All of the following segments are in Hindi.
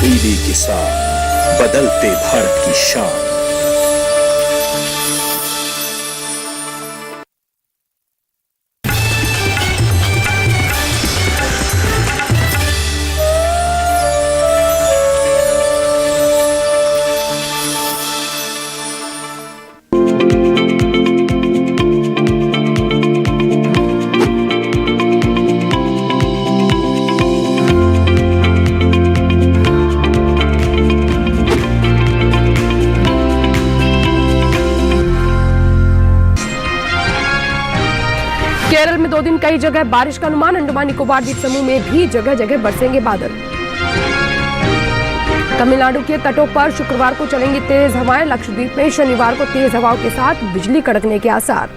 तब्दीली के साथ बदलते भारत की शान। केरल में 2 दिन कई जगह बारिश का अनुमान। अंडमान निकोबार द्वीप समूह में भी जगह जगह बरसेंगे बादल। तमिलनाडु के तटों पर शुक्रवार को चलेंगी तेज हवाएं। लक्षद्वीप में शनिवार को तेज हवाओं के साथ बिजली कड़कने के आसार।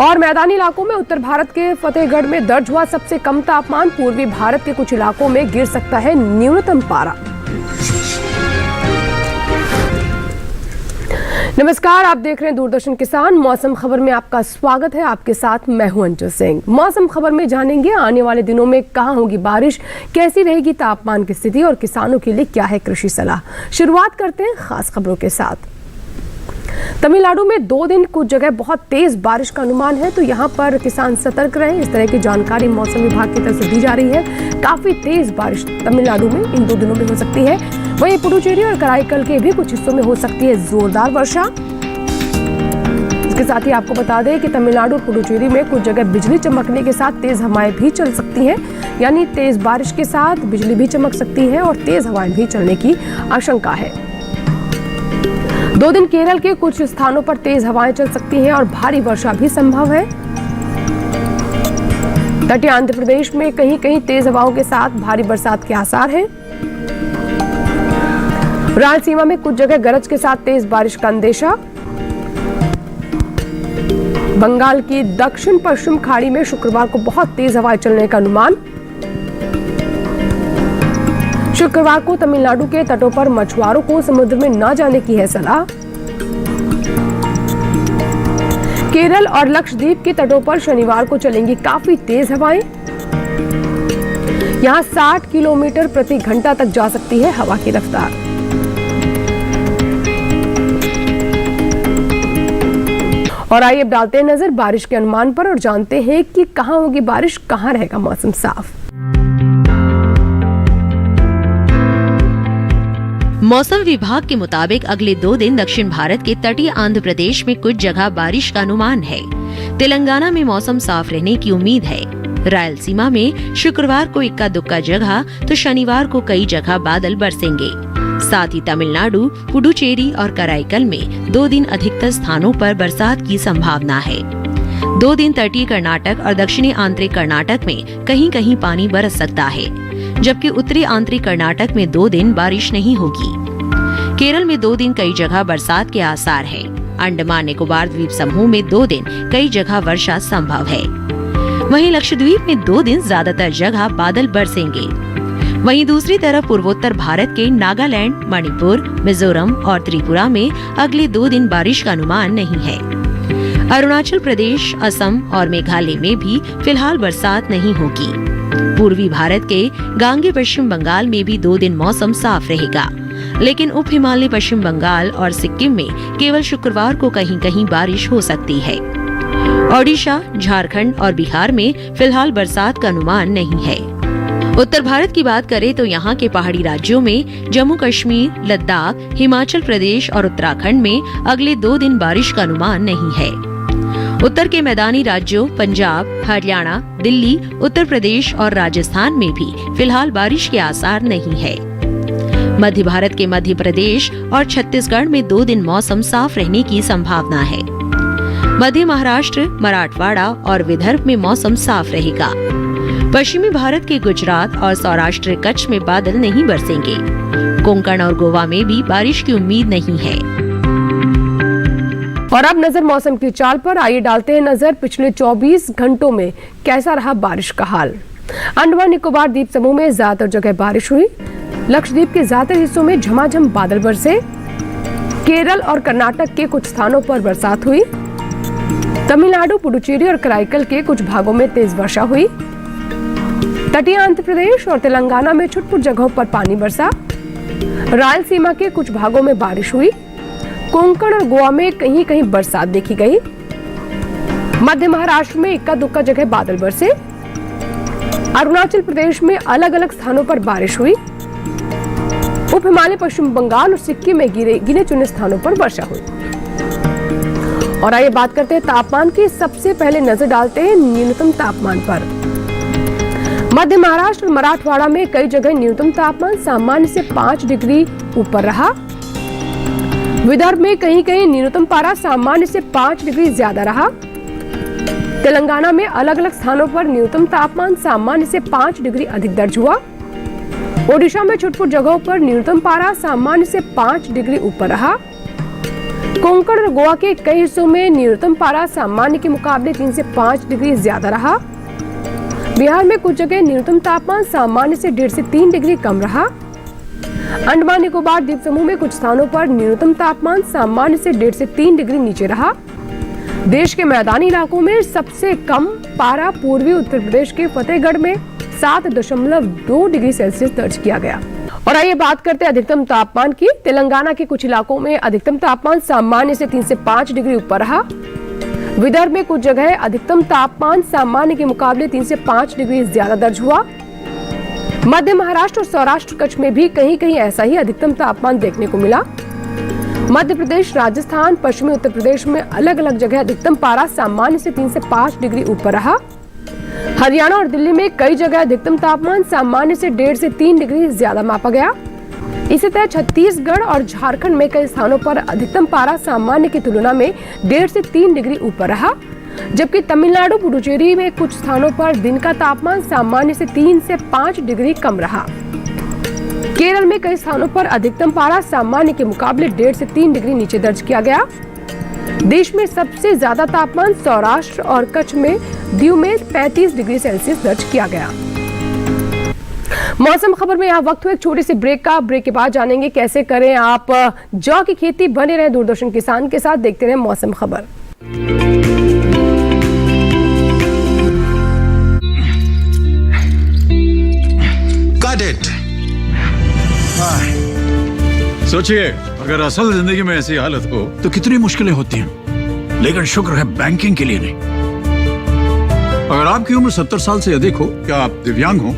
और मैदानी इलाकों में उत्तर भारत के फतेहगढ़ में दर्ज हुआ सबसे कम तापमान। पूर्वी भारत के कुछ इलाकों में गिर सकता है न्यूनतम पारा। नमस्कार, आप देख रहे हैं दूरदर्शन किसान। मौसम खबर में आपका स्वागत है। आपके साथ मैं हूं अंजू सिंह। मौसम खबर में जानेंगे आने वाले दिनों में कहां होगी बारिश, कैसी रहेगी तापमान की स्थिति और किसानों के लिए क्या है कृषि सलाह। शुरुआत करते हैं खास खबरों के साथ। तमिलनाडु में 2 दिन कुछ जगह बहुत तेज बारिश का अनुमान है, तो यहाँ पर किसान सतर्क रहें। इस तरह की जानकारी मौसम विभाग की तरफ से दी जा रही है। काफी तेज बारिश तमिलनाडु में इन 2 दिनों में हो सकती है। वहीं पुडुचेरी और कराईकल के भी कुछ हिस्सों में हो सकती है जोरदार वर्षा। इसके साथ ही आपको बता दें कि तमिलनाडु और पुडुचेरी में कुछ जगह बिजली चमकने के साथ तेज हवाएं भी चल सकती हैं, यानी तेज बारिश के साथ बिजली भी चमक सकती है और तेज हवाएं भी चलने की आशंका है। 2 दिन केरल के कुछ स्थानों पर तेज हवाएं चल सकती हैं और भारी वर्षा भी संभव है। तटीय आंध्र प्रदेश में कहीं कहीं तेज हवाओं के साथ भारी बरसात के आसार हैं। रायलसीमा में कुछ जगह गरज के साथ तेज बारिश का अंदेशा। बंगाल की दक्षिण पश्चिम खाड़ी में शुक्रवार को बहुत तेज हवाएं चलने का अनुमान। शुक्रवार को तमिलनाडु के तटों पर मछुआरों को समुद्र में न जाने की है सलाह। केरल और लक्षद्वीप के तटों पर शनिवार को चलेंगी काफी तेज हवाएं। यहां 60 किलोमीटर प्रति घंटा तक जा सकती है हवा की रफ्तार। और आइए अब डालते हैं नजर बारिश के अनुमान पर और जानते हैं कि कहां होगी बारिश, कहां रहेगा मौसम साफ। मौसम विभाग के मुताबिक अगले 2 दिन दक्षिण भारत के तटीय आंध्र प्रदेश में कुछ जगह बारिश का अनुमान है। तेलंगाना में मौसम साफ रहने की उम्मीद है। रायलसीमा में शुक्रवार को इक्का दुक्का जगह तो शनिवार को कई जगह बादल बरसेंगे। साथ ही तमिलनाडु, पुडुचेरी और कराईकल में 2 दिन अधिकतर स्थानों पर बरसात की संभावना है। 2 दिन तटीय कर्नाटक और दक्षिणी आंतरिक कर्नाटक में कहीं कहीं पानी बरस सकता है, जबकि उत्तरी आंतरिक कर्नाटक में 2 दिन बारिश नहीं होगी। केरल में 2 दिन कई जगह बरसात के आसार है। अंडमान निकोबार द्वीप समूह में 2 दिन कई जगह वर्षा संभव है। वहीं लक्षद्वीप में 2 दिन ज्यादातर जगह बादल बरसेंगे। वहीं दूसरी तरफ पूर्वोत्तर भारत के नागालैंड, मणिपुर, मिजोरम और त्रिपुरा में अगले 2 दिन बारिश का अनुमान नहीं है। अरुणाचल प्रदेश, असम और मेघालय में भी फिलहाल बरसात नहीं होगी। पूर्वी भारत के गांगे पश्चिम बंगाल में भी 2 दिन मौसम साफ रहेगा, लेकिन उप हिमालय पश्चिम बंगाल और सिक्किम में केवल शुक्रवार को कहीं कहीं बारिश हो सकती है। ओडिशा, झारखंड और बिहार में फिलहाल बरसात का अनुमान नहीं है। उत्तर भारत की बात करें तो यहाँ के पहाड़ी राज्यों में जम्मू कश्मीर, लद्दाख, हिमाचल प्रदेश और उत्तराखंड में अगले 2 दिन बारिश का अनुमान नहीं है। उत्तर के मैदानी राज्यों पंजाब, हरियाणा, दिल्ली, उत्तर प्रदेश और राजस्थान में भी फिलहाल बारिश के आसार नहीं है। मध्य भारत के मध्य प्रदेश और छत्तीसगढ़ में 2 दिन मौसम साफ रहने की संभावना है। मध्य महाराष्ट्र, मराठवाड़ा और विदर्भ में मौसम साफ रहेगा। पश्चिमी भारत के गुजरात और सौराष्ट्र कच्छ में बादल नहीं बरसेंगे। कोंकण और गोवा में भी बारिश की उम्मीद नहीं है। और अब नजर मौसम की चाल पर। आइए डालते हैं नजर पिछले 24 घंटों में कैसा रहा बारिश का हाल। अंडमान निकोबार द्वीप समूह में ज्यादातर जगह बारिश हुई। लक्षद्वीप के ज्यादातर हिस्सों में झमाझम बादल बरसे। केरल और कर्नाटक के कुछ स्थानों पर बरसात हुई। तमिलनाडु, पुडुचेरी और कराईकल के कुछ भागों में तेज वर्षा हुई। तटीय आंध्र प्रदेश और तेलंगाना में छुटपुट जगहों पर पानी बरसा। रायलसीमा के कुछ भागों में बारिश हुई। कोंकण और गोवा में कहीं कहीं बरसात देखी गई। मध्य महाराष्ट्र में इक्का दुक्का जगह बादल बरसे। अरुणाचल प्रदेश में अलग अलग स्थानों पर बारिश हुई। उप हिमालय पश्चिम बंगाल और सिक्किम में गिने चुने स्थानों पर वर्षा हुई। और आइए बात करते हैं तापमान की। सबसे पहले नजर डालते हैं न्यूनतम तापमान पर। मध्य महाराष्ट्र और मराठवाड़ा में कई जगह न्यूनतम तापमान सामान्य से 5 डिग्री ऊपर रहा। विदर्भ में कहीं कहीं न्यूनतम पारा सामान्य से 5 डिग्री ज्यादा रहा। तेलंगाना में अलग अलग स्थानों पर न्यूनतम तापमान सामान्य से 5 डिग्री अधिक दर्ज हुआ। ओडिशा में छुटपुट जगहों पर न्यूनतम पारा सामान्य से 5 डिग्री ऊपर रहा। कोंकण और गोवा के कई हिस्सों में न्यूनतम पारा सामान्य के मुकाबले 3 से 5 डिग्री ज्यादा रहा। बिहार में कुछ जगह न्यूनतम तापमान सामान्य से 1.5 से 3 डिग्री कम रहा। अंडमान निकोबार द्वीप समूह में कुछ स्थानों पर न्यूनतम तापमान सामान्य से 1.5 से 3 डिग्री नीचे रहा। देश के मैदानी इलाकों में सबसे कम पारा पूर्वी उत्तर प्रदेश के फतेहगढ़ में 7.2 डिग्री सेल्सियस दर्ज किया गया। और आइए बात करते हैं अधिकतम तापमान की। तेलंगाना के कुछ इलाकों में अधिकतम तापमान सामान्य से 3 से 5 डिग्री ऊपर रहा। विदर्भ में कुछ जगह अधिकतम तापमान सामान्य के मुकाबले 3 से 5 डिग्री ज्यादा दर्ज हुआ। मध्य महाराष्ट्र और सौराष्ट्र कच्छ में भी कहीं कहीं ऐसा ही अधिकतम तापमान देखने को मिला। मध्य प्रदेश, राजस्थान, पश्चिमी उत्तर प्रदेश में अलग अलग जगह अधिकतम पारा सामान्य से 3 से 5 डिग्री ऊपर रहा। हरियाणा और दिल्ली में कई जगह अधिकतम तापमान सामान्य से 1.5 से 3 डिग्री ज्यादा मापा गया। इसी तरह छत्तीसगढ़ और झारखंड में कई स्थानों पर अधिकतम पारा सामान्य की तुलना में 1.5 से 3 डिग्री ऊपर रहा, जबकि तमिलनाडु, पुडुचेरी में कुछ स्थानों पर दिन का तापमान सामान्य से 3 से 5 डिग्री कम रहा। केरल में कई स्थानों पर अधिकतम पारा सामान्य के मुकाबले 1.5 से 3 डिग्री नीचे दर्ज किया गया। देश में सबसे ज्यादा तापमान सौराष्ट्र और कच्छ में दीव में 35 डिग्री सेल्सियस दर्ज किया गया। मौसम खबर में यहाँ वक्त हुआ एक छोटे से ब्रेक का। ब्रेक के बाद जानेंगे कैसे करें आप जौ की खेती। बने रहे दूरदर्शन किसान के साथ, देखते रहे मौसम खबर। Got it. सोचिए, अगर असल जिंदगी में ऐसी हालत हो तो कितनी मुश्किलें होती हैं, लेकिन शुक्र है बैंकिंग के लिए नहीं। अगर आपकी उम्र 70 साल से अधिक हो, क्या आप दिव्यांग हो,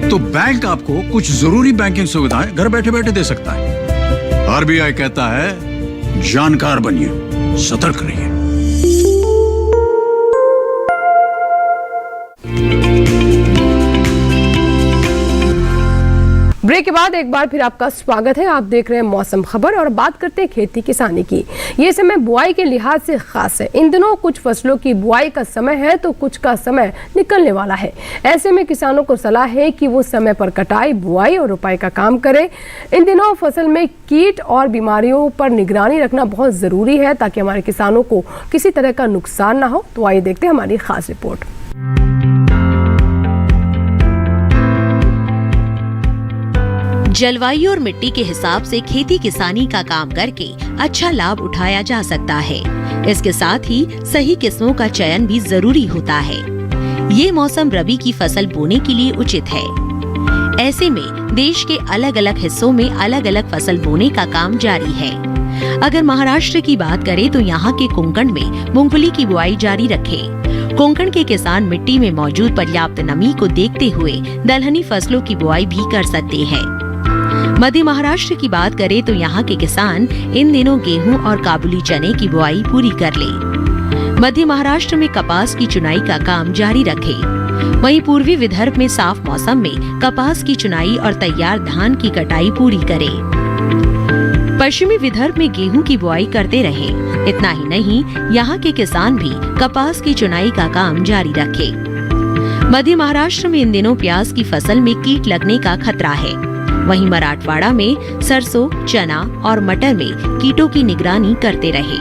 तो बैंक आपको कुछ जरूरी बैंकिंग सुविधाएं घर बैठे बैठे दे सकता है। आरबीआई कहता है जानकार बनिए, सतर्क रहिए। ब्रेक के बाद एक बार फिर आपका स्वागत है। आप देख रहे हैं मौसम खबर और बात करते हैं खेती किसानी की। ये समय बुआई के लिहाज से खास है। इन दिनों कुछ फसलों की बुआई का समय है तो कुछ का समय निकलने वाला है। ऐसे में किसानों को सलाह है कि वो समय पर कटाई, बुआई और रोपाई का काम करें। इन दिनों फसल में कीट और बीमारियों पर निगरानी रखना बहुत जरूरी है ताकि हमारे किसानों को किसी तरह का नुकसान ना हो। तो आइए देखते हैं हमारी खास रिपोर्ट। जलवायु और मिट्टी के हिसाब से खेती किसानी का काम करके अच्छा लाभ उठाया जा सकता है। इसके साथ ही सही किस्मों का चयन भी जरूरी होता है। ये मौसम रबी की फसल बोने के लिए उचित है। ऐसे में देश के अलग अलग हिस्सों में अलग अलग फसल बोने का काम जारी है। अगर महाराष्ट्र की बात करें तो यहाँ के कोंकण में मूंगफली की बुआई जारी रखे। कोंकण के किसान मिट्टी में मौजूद पर्याप्त नमी को देखते हुए दलहनी फसलों की बुआई भी कर सकते हैं। मध्य महाराष्ट्र की बात करें तो यहाँ के किसान इन दिनों गेहूं और काबुली चने की बुआई पूरी कर ले। मध्य महाराष्ट्र में कपास की चुनाई का काम जारी रखे। वहीं पूर्वी विदर्भ में साफ मौसम में कपास की चुनाई और तैयार धान की कटाई पूरी करे। पश्चिमी विदर्भ में गेहूं की बुआई करते रहे। इतना ही नहीं, यहाँ के किसान भी कपास की चुनाई का काम जारी रखे। मध्य महाराष्ट्र में इन दिनों प्याज की फसल में कीट लगने का खतरा है। वहीं मराठवाड़ा में सरसों, चना और मटर में कीटों की निगरानी करते रहे।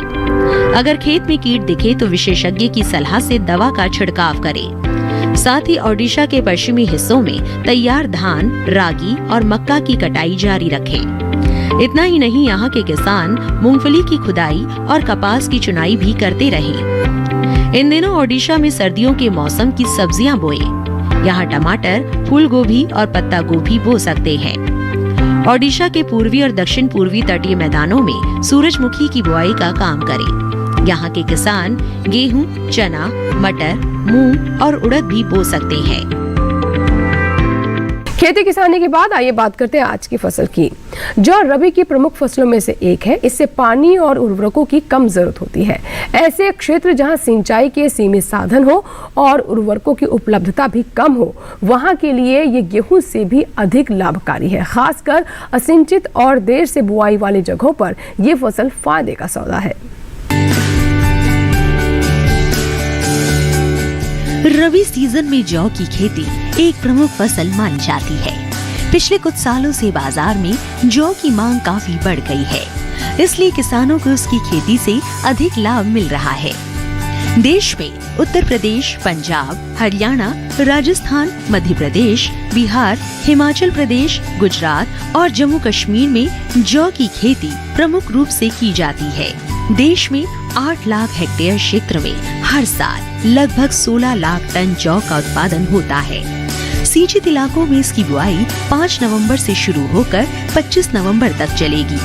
अगर खेत में कीट दिखे तो विशेषज्ञ की सलाह से दवा का छिड़काव करें। साथ ही ओडिशा के पश्चिमी हिस्सों में तैयार धान, रागी और मक्का की कटाई जारी रखें। इतना ही नहीं, यहाँ के किसान मूंगफली की खुदाई और कपास की चुनाई भी करते रहे। इन दिनों ओडिशा में सर्दियों के मौसम की सब्जियां बोए। यहाँ टमाटर, फूल गोभी और पत्ता गोभी बो सकते हैं। ओडिशा के पूर्वी और दक्षिण पूर्वी तटीय मैदानों में सूरजमुखी की बुआई का काम करें। यहाँ के किसान गेहूं, चना, मटर, मूंग और उड़द भी बो सकते हैं। खेती किसानी के बाद आइए बात करते हैं आज की फसल की। जौ रबी की प्रमुख फसलों में से एक है। इससे पानी और उर्वरकों की कम जरूरत होती है। ऐसे क्षेत्र जहां सिंचाई के सीमित साधन हो और उर्वरकों की उपलब्धता भी कम हो, वहां के लिए ये गेहूं से भी अधिक लाभकारी है। खासकर असिंचित और देर से बुआई वाली जगहों पर ये फसल फायदे का सौदा है। रबी सीजन में जौ की खेती एक प्रमुख फसल मानी जाती है। पिछले कुछ सालों से बाजार में जौ की मांग काफी बढ़ गई है, इसलिए किसानों को उसकी खेती से अधिक लाभ मिल रहा है। देश में उत्तर प्रदेश, पंजाब, हरियाणा, राजस्थान, मध्य प्रदेश, बिहार, हिमाचल प्रदेश, गुजरात और जम्मू कश्मीर में जौ की खेती प्रमुख रूप से की जाती है। देश में 8 लाख हेक्टेयर क्षेत्र में हर साल लगभग 16 लाख टन जौ का उत्पादन होता है। सिंचित इलाकों में इसकी बुआई 5 नवंबर से शुरू होकर 25 नवंबर तक चलेगी।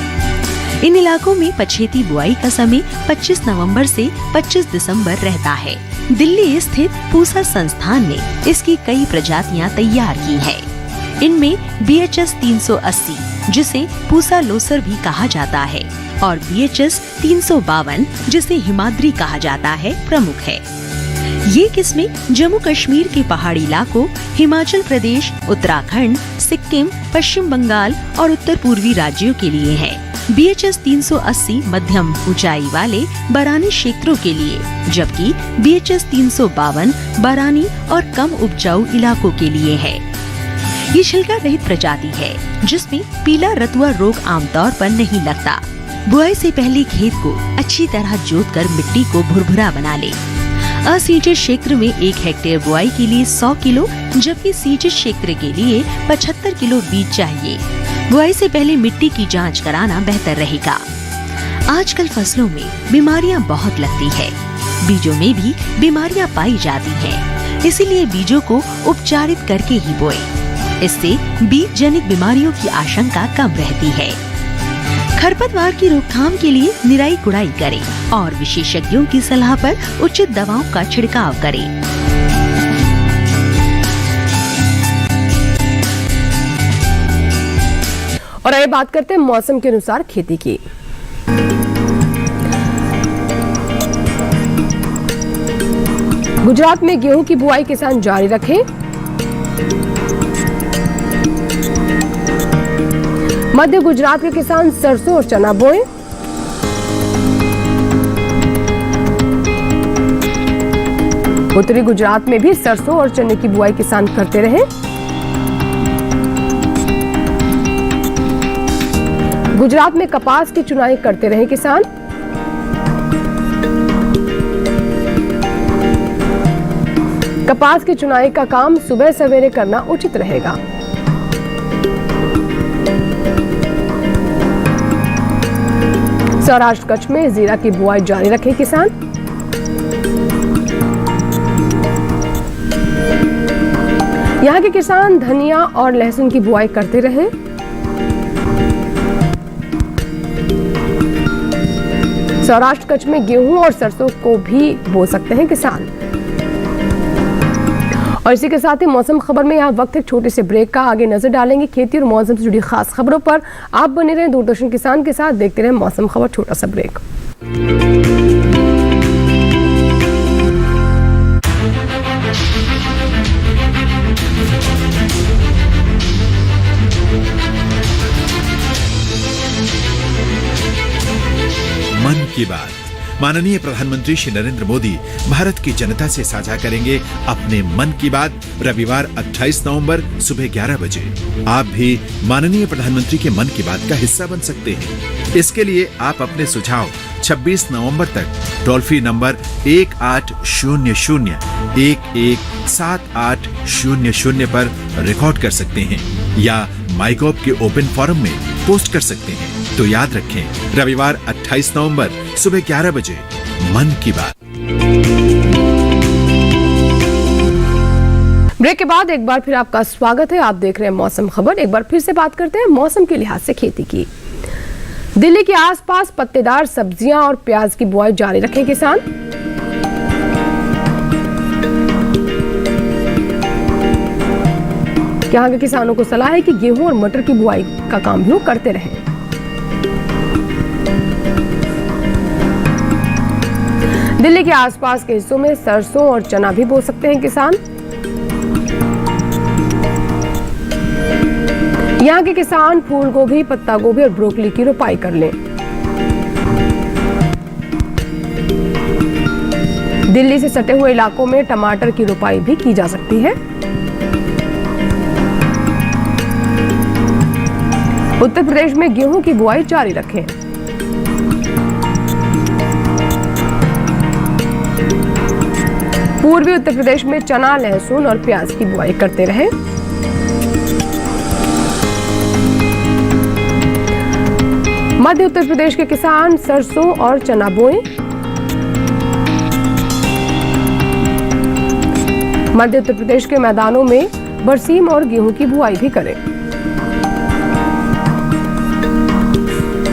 इन इलाकों में पछेती बुआई का समय 25 नवंबर से 25 दिसंबर रहता है। दिल्ली स्थित पूसा संस्थान ने इसकी कई प्रजातियां तैयार की हैं। इनमें BHS 380, जिसे पूसा लोसर भी कहा जाता है, और BHS 352, जिसे हिमाद्री कहा जाता है, प्रमुख है। ये किस्में जम्मू कश्मीर के पहाड़ी इलाकों, हिमाचल प्रदेश, उत्तराखंड, सिक्किम, पश्चिम बंगाल और उत्तर पूर्वी राज्यों के लिए है। BHS 380 मध्यम ऊंचाई वाले बरानी क्षेत्रों के लिए, जबकि BHS 352 बरानी और कम उपजाऊ इलाकों के लिए है। ये छिलका रहित प्रजाति है, जिसमें पीला रतुआ रोग आमतौर पर नहीं लगता। बुआई से पहले खेत को अच्छी तरह जोतकर मिट्टी को भुरभुरा बना ले। असिंचित क्षेत्र में 1 हेक्टेयर बुआई के लिए 100 किलो, जबकि सिंचित क्षेत्र के लिए 75 किलो बीज चाहिए। बुआई से पहले मिट्टी की जांच कराना बेहतर रहेगा। आजकल फसलों में बीमारियां बहुत लगती है। बीजों में भी बीमारियां पाई जाती हैं, इसीलिए बीजों को उपचारित करके ही बोए। इससे बीज जनित बीमारियों की आशंका कम रहती है। खरपतवार की रोकथाम के लिए निराई गुड़ाई करें और विशेषज्ञों की सलाह पर उचित दवाओं का छिड़काव करें। और आइए बात करते हैं मौसम के अनुसार खेती की। गुजरात में गेहूं की बुआई किसान जारी रखें। मध्य गुजरात के किसान सरसों और चना बोएं। उत्तरी गुजरात में भी सरसों और चने की बुआई किसान करते रहें। गुजरात में कपास की चुनाई करते रहे किसान। कपास की चुनाई का काम सुबह सवेरे करना उचित रहेगा। सौराष्ट्र कच्छ में जीरा की बुआई जारी रखे किसान। यहाँ के किसान धनिया और लहसुन की बुआई करते रहे। सौराष्ट्र कच्छ में गेहूं और सरसों को भी बो सकते हैं किसान। और इसी के साथ ही मौसम खबर में यहाँ वक्त एक छोटे से ब्रेक का। आगे नजर डालेंगे खेती और मौसम से जुड़ी खास खबरों पर। आप बने रहें दूरदर्शन किसान के साथ, देखते रहें मौसम खबर। छोटा सा ब्रेक। मन की बात। माननीय प्रधानमंत्री श्री नरेंद्र मोदी भारत की जनता से साझा करेंगे अपने मन की बात रविवार 28 नवंबर सुबह 11 बजे। आप भी माननीय प्रधानमंत्री के मन की बात का हिस्सा बन सकते हैं। इसके लिए आप अपने सुझाव 26 नवंबर तक टोल फ्री नंबर 1800-117800 पर रिकॉर्ड कर सकते हैं या माइगॉव के ओपन फोरम में पोस्ट कर सकते हैं। तो याद रखें, रविवार 28 नवंबर सुबह 11 बजे मन की बात। ब्रेक के बाद एक बार फिर आपका स्वागत है। आप देख रहे हैं मौसम खबर। एक बार फिर से बात करते हैं मौसम के लिहाज से खेती की। दिल्ली के आसपास पत्तेदार सब्जियां और प्याज की बुआई जारी रखें किसान। यहाँ के किसानों को सलाह है कि गेहूं और मटर की बुआई का काम भी वो करते रहें। दिल्ली के आसपास के हिस्सों में सरसों और चना भी बो सकते हैं किसान। यहाँ के किसान फूल गोभी, पत्ता गोभी और ब्रोकली की रोपाई कर लें। दिल्ली से सटे हुए इलाकों में टमाटर की रोपाई भी की जा सकती है। उत्तर प्रदेश में गेहूं की बुआई जारी रखें। पूर्वी उत्तर प्रदेश में चना, लहसुन और प्याज की बुआई करते रहें। मध्य उत्तर प्रदेश के किसान सरसों और चना बोएं। मध्य उत्तर प्रदेश के मैदानों में बरसीम और गेहूं की बुआई भी करें।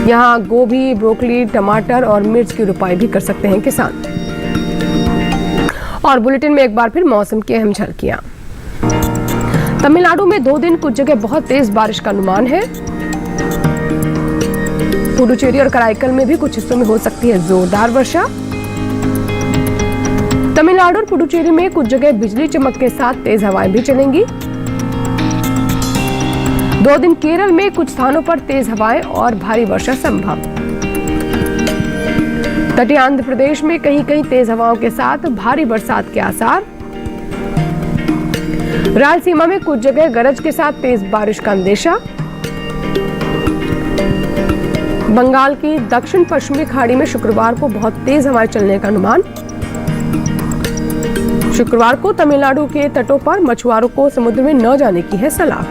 यहाँ गोभी, ब्रोकली, टमाटर और मिर्च की रोपाई भी कर सकते हैं किसान। और बुलेटिन में एक बार फिर मौसम की अहम झलकियां। तमिलनाडु में 2 दिन कुछ जगह बहुत तेज बारिश का अनुमान है। पुडुचेरी और कराईकल में भी कुछ हिस्सों में हो सकती है जोरदार वर्षा। तमिलनाडु और पुडुचेरी में कुछ जगह बिजली चमक के साथ तेज हवाएं भी चलेंगी। 2 दिन केरल में कुछ स्थानों पर तेज हवाएं और भारी वर्षा संभव। तटीय आंध्र प्रदेश में कहीं कहीं तेज हवाओं के साथ भारी बरसात के आसार। रायलसीमा में कुछ जगह गरज के साथ तेज बारिश का अंदेशा। बंगाल की दक्षिण पश्चिमी खाड़ी में शुक्रवार को बहुत तेज हवाएं चलने का अनुमान। शुक्रवार को तमिलनाडु के तटों पर मछुआरों को समुद्र में न जाने की है सलाह।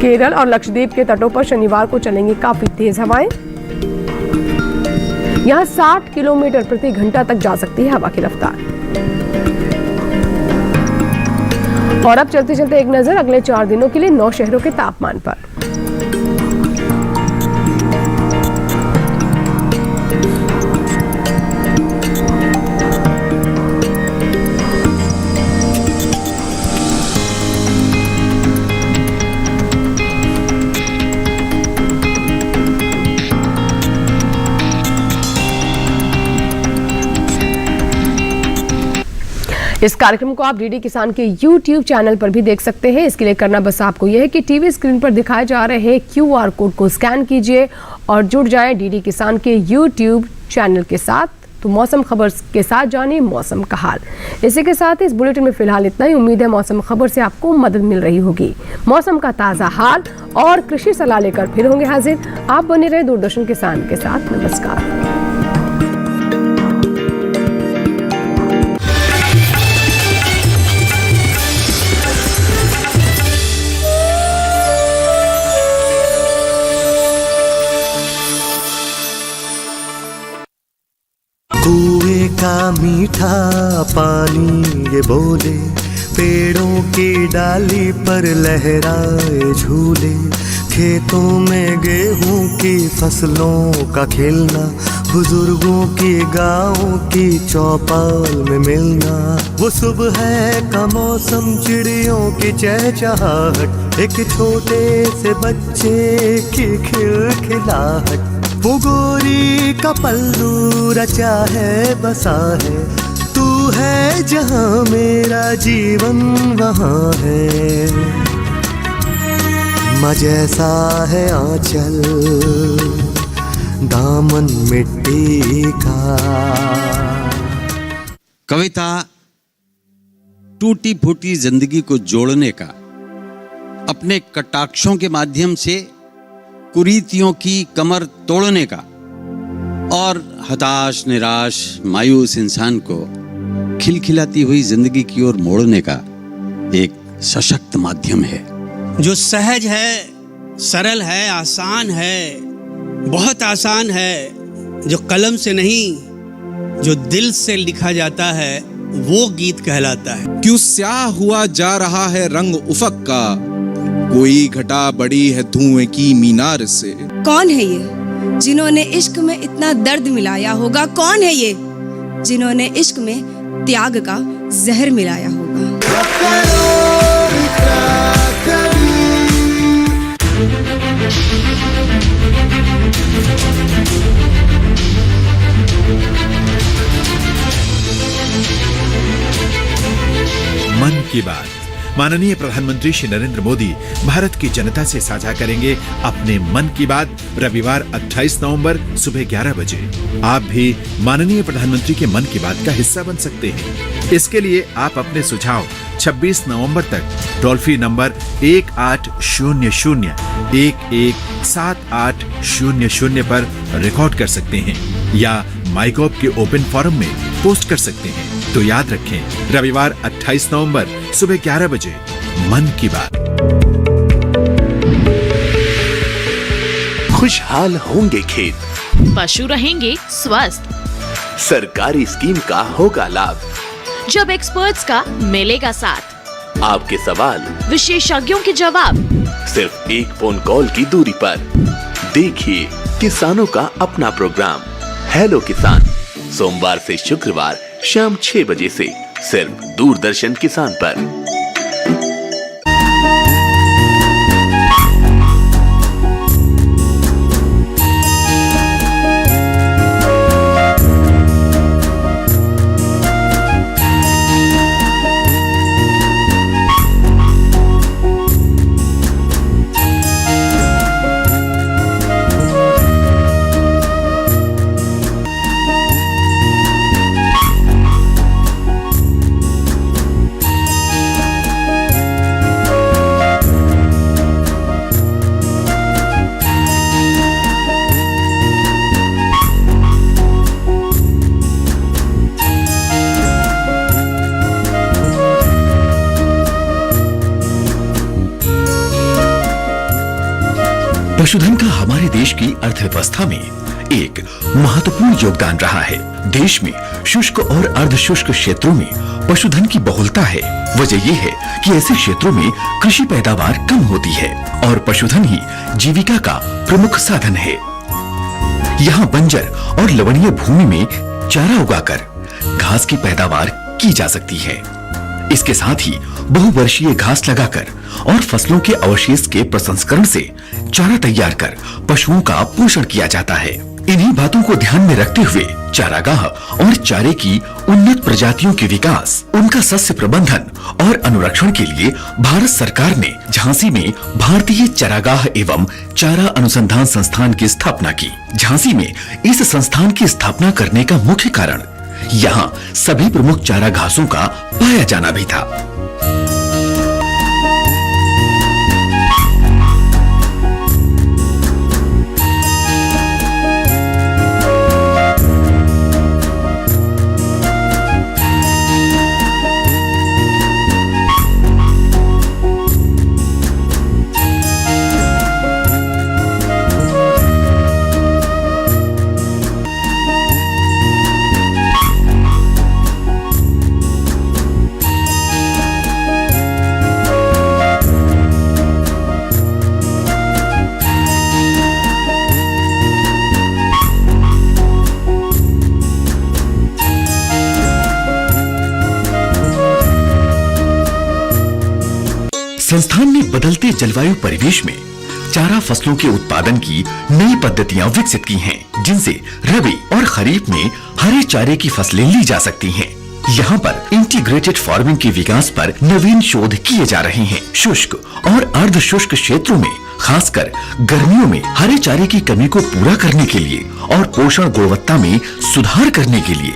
केरल और लक्षद्वीप के तटों पर शनिवार को चलेंगी काफी तेज हवाएं। यहां 60 किलोमीटर प्रति घंटा तक जा सकती है हवा की रफ्तार। और अब चलते चलते एक नजर अगले 4 दिनों के लिए 9 शहरों के तापमान पर। इस कार्यक्रम को आप डीडी किसान के YouTube चैनल पर भी देख सकते हैं। इसके लिए करना बस आपको यह है कि टीवी स्क्रीन पर दिखाए जा रहे QR कोड को स्कैन कीजिए और जुड़ जाएं डीडी किसान के YouTube चैनल के साथ। तो मौसम खबर के साथ जानिए मौसम का हाल। इसी के साथ इस बुलेटिन में फिलहाल इतना ही। उम्मीद है मौसम खबर से आपको मदद मिल रही होगी। मौसम का ताज़ा हाल और कृषि सलाह लेकर फिर होंगे हाजिर। आप बने रहे दूरदर्शन किसान के साथ। नमस्कार। कुएं का मीठा पानी ये बोले, पेड़ों की डाली पर लहराए झूले, खेतों में गेहूं की फसलों का खिलना, बुजुर्गों की गाँव की चौपाल में मिलना, वो सुबह का मौसम, चिड़ियों की चहचहाहट, एक छोटे से बच्चे की खिलखिलाहट, वो गोरी का पल्लू रचा है बसा है, तू है जहाँ मेरा जीवन वहाँ है, माँ जैसा है आंचल दामन मिट्टी का। कविता टूटी फूटी जिंदगी को जोड़ने का, अपने कटाक्षों के माध्यम से कुरीतियों की कमर तोड़ने का और हताश, निराश, मायूस इंसान को खिलखिलाती हुई जिंदगी की ओर मोड़ने का एक सशक्त माध्यम है, जो सहज है, सरल है, आसान है, बहुत आसान है, जो कलम से नहीं जो दिल से लिखा जाता है वो गीत कहलाता है। क्यों स्याह हुआ जा रहा है रंग उफक का, कोई घटा बड़ी है धुएं की मीनार से। कौन है ये जिन्होंने इश्क में इतना दर्द मिलाया होगा? कौन है ये जिन्होंने इश्क में त्याग का जहर मिलाया होगा? मन की बात माननीय प्रधानमंत्री श्री नरेंद्र मोदी भारत की जनता से साझा करेंगे अपने मन की बात रविवार 28 नवंबर सुबह 11 बजे। आप भी माननीय प्रधानमंत्री के मन की बात का हिस्सा बन सकते हैं। इसके लिए आप अपने सुझाव 26 नवंबर तक टोल फ्री नंबर 1800-117800 पर रिकॉर्ड कर सकते हैं या माइगॉव के ओपन फोरम में पोस्ट कर सकते हैं। तो याद रखें, रविवार 28 नवंबर सुबह 11 बजे मन की बात। खुशहाल होंगे खेत, पशु रहेंगे स्वस्थ, सरकारी स्कीम का होगा लाभ, जब एक्सपर्ट्स का मिलेगा साथ, आपके सवाल विशेषज्ञों के जवाब, सिर्फ एक फोन कॉल की दूरी पर। देखिए किसानों का अपना प्रोग्राम हेलो किसान, सोमवार से शुक्रवार शाम 6 बजे से सिर्फ दूरदर्शन किसान पर। पशुधन का हमारे देश की अर्थव्यवस्था में एक महत्वपूर्ण योगदान रहा है। देश में शुष्क और अर्ध शुष्क क्षेत्रों में पशुधन की बहुलता है। वजह यह है कि ऐसे क्षेत्रों में कृषि पैदावार कम होती है और पशुधन ही जीविका का प्रमुख साधन है। यहाँ बंजर और लवणीय भूमि में चारा उगाकर घास की पैदावार की जा सकती है। इसके साथ ही बहुवर्षीय घास लगाकर और फसलों के अवशेष के प्रसंस्करण से चारा तैयार कर पशुओं का पोषण किया जाता है। इन्हीं बातों को ध्यान में रखते हुए चारागाह और चारे की उन्नत प्रजातियों के विकास, उनका सस्य प्रबंधन और अनुरक्षण के लिए भारत सरकार ने झांसी में भारतीय चारागाह एवं चारा अनुसंधान संस्थान की स्थापना की। झांसी में इस संस्थान की स्थापना करने का मुख्य कारण यहाँ सभी प्रमुख चारा घासों का पाया जाना भी था। संस्थान ने बदलते जलवायु परिवेश में चारा फसलों के उत्पादन की नई पद्धतियां विकसित की हैं, जिनसे रबी और खरीफ में हरे चारे की फसलें ली जा सकती हैं। यहाँ पर इंटीग्रेटेड फार्मिंग के विकास पर नवीन शोध किए जा रहे हैं। शुष्क और अर्ध शुष्क क्षेत्रों में खासकर गर्मियों में हरे चारे की कमी को पूरा करने के लिए और पोषण गुणवत्ता में सुधार करने के लिए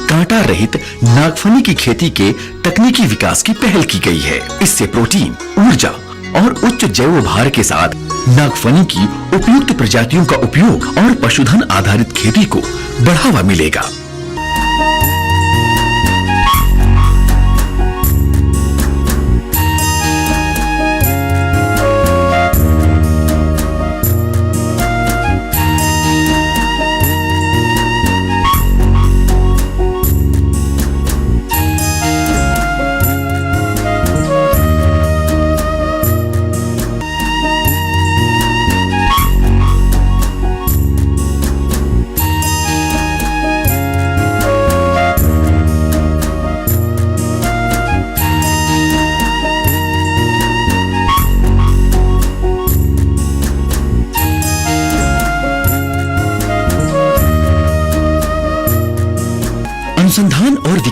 कांटा रहित नागफनी की खेती के तकनीकी विकास की पहल की गई है। इससे प्रोटीन, ऊर्जा और उच्च जैव भार के साथ नागफनी की उपयुक्त प्रजातियों का उपयोग और पशुधन आधारित खेती को बढ़ावा मिलेगा।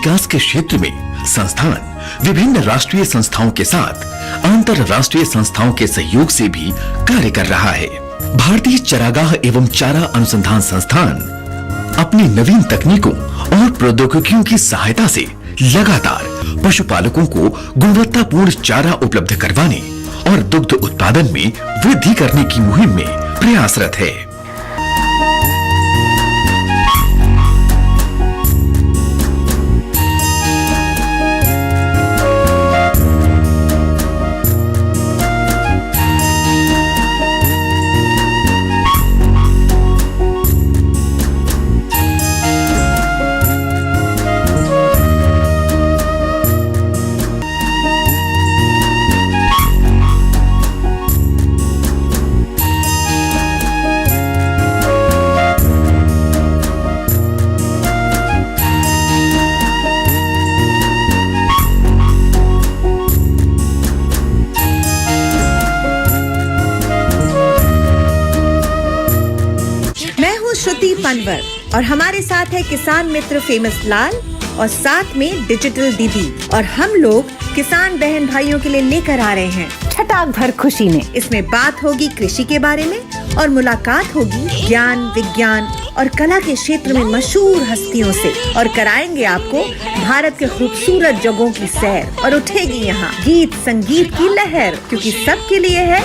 विकास के क्षेत्र में संस्थान विभिन्न राष्ट्रीय संस्थाओं के साथ अंतरराष्ट्रीय संस्थाओं के सहयोग से भी कार्य कर रहा है। भारतीय चरागाह एवं चारा अनुसंधान संस्थान अपनी नवीन तकनीकों और प्रौद्योगिकियों की सहायता से लगातार पशुपालकों को गुणवत्तापूर्ण चारा उपलब्ध करवाने और दुग्ध उत्पादन में वृद्धि करने की मुहिम में प्रयासरत है। श्रुति पनवर और हमारे साथ है किसान मित्र फेमस लाल और साथ में डिजिटल दीदी और हम लोग किसान बहन भाइयों के लिए लेकर आ रहे हैं छटाक भर खुशी में। इसमें बात होगी कृषि के बारे में और मुलाकात होगी ज्ञान विज्ञान और कला के क्षेत्र में मशहूर हस्तियों से और कराएंगे आपको भारत के खूबसूरत जगहों की सैर और उठेगी यहाँ गीत संगीत की लहर क्योंकि सबके लिए है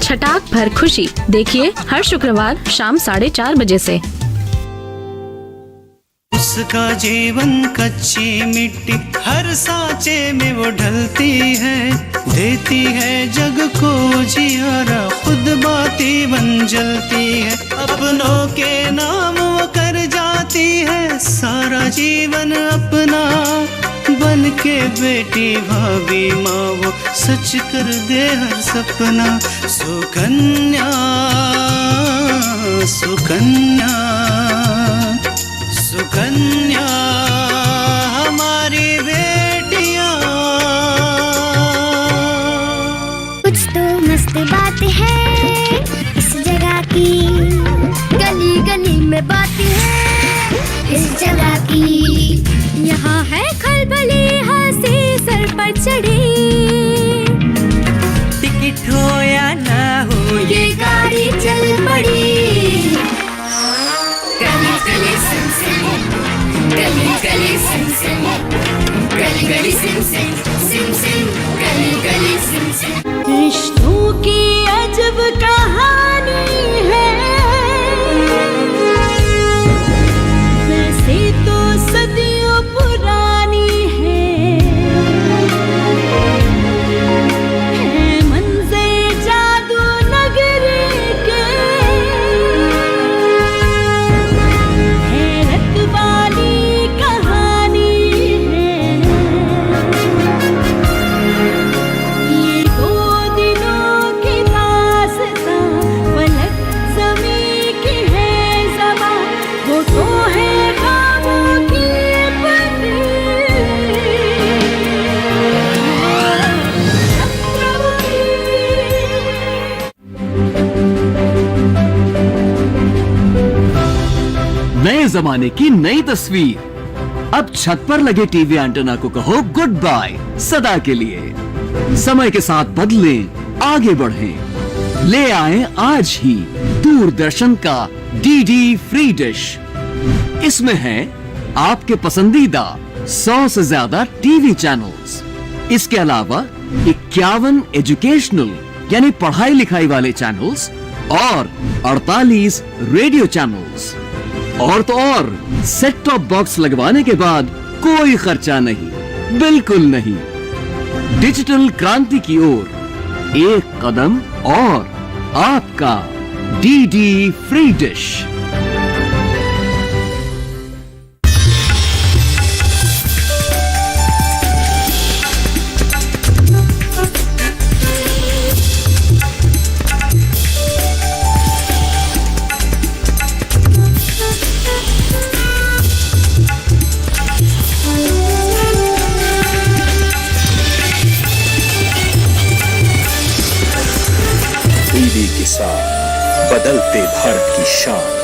छटाक भर खुशी। देखिए हर शुक्रवार शाम 4:30 बजे से। उसका जीवन कच्ची मिट्टी हर सांचे में वो ढलती है, देती है जग को जियारा, खुद बाती बन जलती है, अपनों के नाम वो कर जाती है, सारा जीवन अपना बन के बेटी भाभी माँ वो सच कर दे हर सपना। सुकन्या सुकन्या सुकन्या हमारी बेटियां। कुछ तो मस्त बात है इस जगह की, गली गली में बात है इस जगह की, यहाँ है खलबली हंसी सर पर चढ़ी, टिकट हो या ना हो ये गाड़ी चल पड़ी। गली गली सिम सिम, गली गली सिम सिम, गली गली सिम सिम, सिम सिम, गली गली सिम सिम। रिश्तों की अजब कहानी है, वैसे तो सदियों पुरानी है मंज़र जादू नगरी के, हैरत वाली कहानी है। ये 2 दिनों की दास्तां, फलक ज़मीं की है ज़बां, वो तो है ख्वाबों की बनी। नए जमाने की नई तस्वीर। अब छत पर लगे टीवी एंटेना को कहो गुड बाय सदा के लिए। समय के साथ बदलें, आगे बढ़ें। ले आए आज ही दूरदर्शन का डीडी फ्री डिश। इसमें है आपके पसंदीदा 100 से ज्यादा टीवी चैनल्स। इसके अलावा 51 एजुकेशनल यानी पढ़ाई लिखाई वाले चैनल्स और 48 रेडियो चैनल्स। और तो और सेट टॉप बॉक्स लगवाने के बाद कोई खर्चा नहीं, बिल्कुल नहीं। डिजिटल क्रांति की ओर एक कदम और आपका डीडी फ्री डिश। टीवी के साथ बदलते भारत की शान।